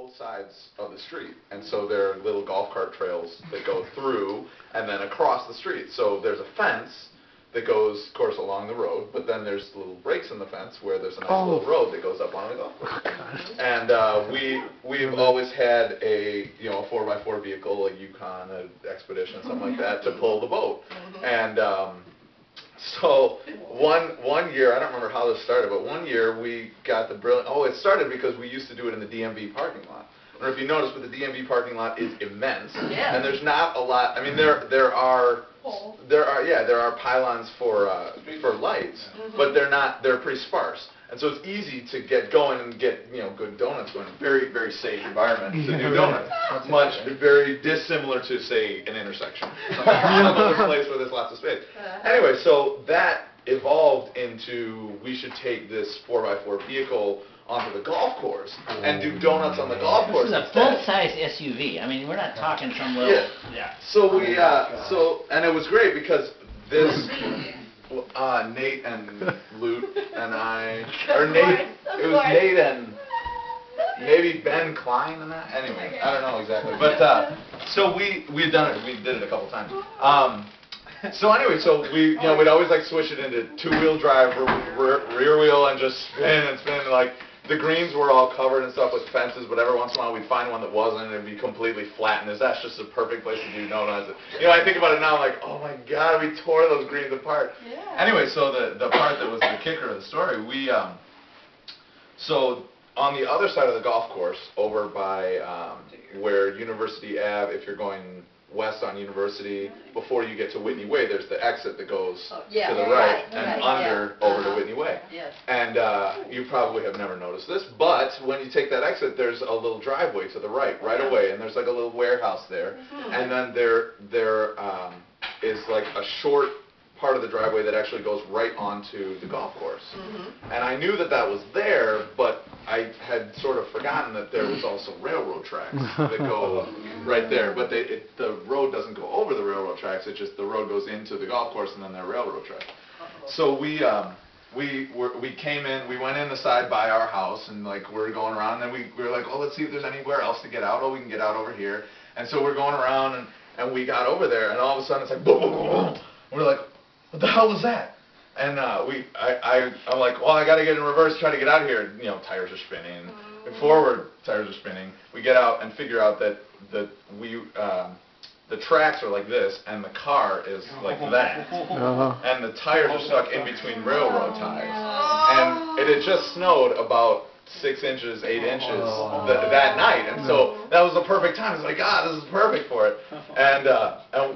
both sides of the street, and so there are little golf cart trails that go through and then across the street. So there's a fence that goes, of course, along the road, but then there's little breaks in the fence where there's a nice little road that goes up on the golf course. And we've always had a a 4x4 vehicle, a Yukon, an Expedition, something like that, to pull the boat. And so one year, I don't remember how this started, but one year we got the brilliant. Oh, it started because we used to do it in the DMV parking lot. I don't know if you noticed, but the DMV parking lot is immense, and there's not a lot. I mean, there are pylons for lights, but they're pretty sparse. And so it's easy to get going and get good donuts going. Very, very safe environment to do donuts. Very dissimilar to, say, an intersection. Another place where there's lots of space. Anyway, so that evolved into we should take this 4x4 vehicle onto the golf course and do donuts on the golf course. This is a full-size SUV. I mean, we're not talking some little. Yeah. So we and it was great because this. Nate and Luke and I, or Nate, it was Nate and maybe Ben Klein and that. Anyway, I don't know exactly, but so we had done it. We did it a couple times. So anyway, so we'd always like switch it into two-wheel drive, rear wheel, and just spin and spin. Like the greens were all covered and stuff with fences, but every once in a while we'd find one that wasn't, and it'd be completely flat. And that's just a perfect place to do donuts. I think about it now, like, oh my God, we tore those greens apart. Anyway, so the part that was the kicker of the story, so on the other side of the golf course, over by where University Ave, if you're going west on University, before you get to Whitney Way, there's the exit that goes to the right and under over to Whitney Way. And you probably have never noticed this, but when you take that exit, there's a little driveway to the right away, and there's like a little warehouse there, and then there is like a short part of the driveway that actually goes right onto the golf course. And I knew that was there, but I had sort of forgotten that there was also railroad tracks that go right there. But the road doesn't go over the railroad tracks. It's just the road goes into the golf course, and then there are railroad tracks. So we came in. We went in the side by our house, and like we're going around. And then we were like, oh, let's see if there's anywhere else to get out. Oh, we can get out over here. And so we're going around, and we got over there, and all of a sudden it's like boom, boom, boom, boom. We're like, what the hell was that? And I'm like, well, I got to get in reverse, try to get out of here. Tires are spinning. Forward, tires are spinning. We get out and figure out that the tracks are like this, and the car is like that. And the tires are stuck in between railroad ties. And it had just snowed about 6 inches, 8 inches that night, and so that was the perfect time. It's like, this is perfect for it. And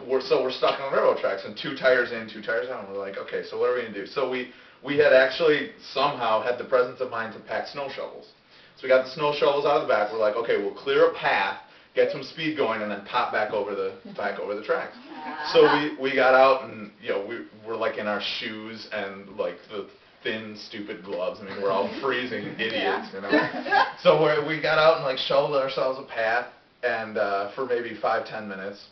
we're stuck on the railroad tracks, and 2 tires in, 2 tires out. And we're like, okay, so what are we gonna do? So we had actually somehow had the presence of mind to pack snow shovels. So we got the snow shovels out of the back. We're like, okay, we'll clear a path, get some speed going, and then pop back over the tracks. So we got out, and we were like in our shoes and like the thin, stupid gloves. I mean, we're all freezing idiots, So we got out and like shoveled ourselves a path, and for maybe 5-10 minutes,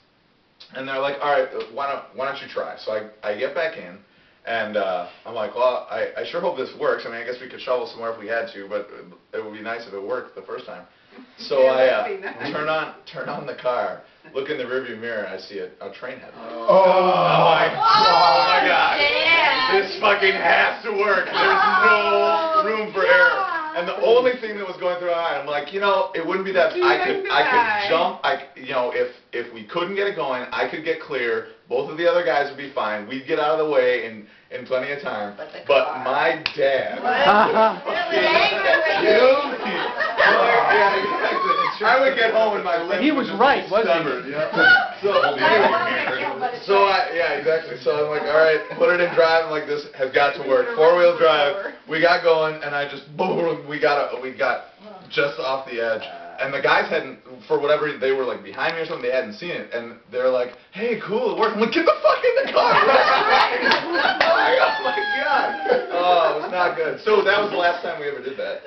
and they're like, all right, why don't you try? So I get back in, and I'm like, well, I sure hope this works. I mean, I guess we could shovel somewhere if we had to, but it would be nice if it worked the first time. So I turn on the car, look in the rearview mirror, and I see a train head. Oh my God! This fucking has to work. There's no room for error. And the only thing that was going through my mind, I'm like, it wouldn't be that I could jump. If we couldn't get it going, I could get clear. Both of the other guys would be fine. We'd get out of the way in plenty of time. But my dad. I would get home and my limb. He was right, wasn't he? Exactly. So I'm like, all right, put it in drive. I'm like, this has got to work. 4-wheel drive. We got going, and I just boom. We got just off the edge. And the guys hadn't, for whatever, they were like behind me or something, they hadn't seen it, and they're like, hey, cool, it worked. I'm like, get the fuck in the car! Oh my God! Oh, it was not good. So that was the last time we ever did that.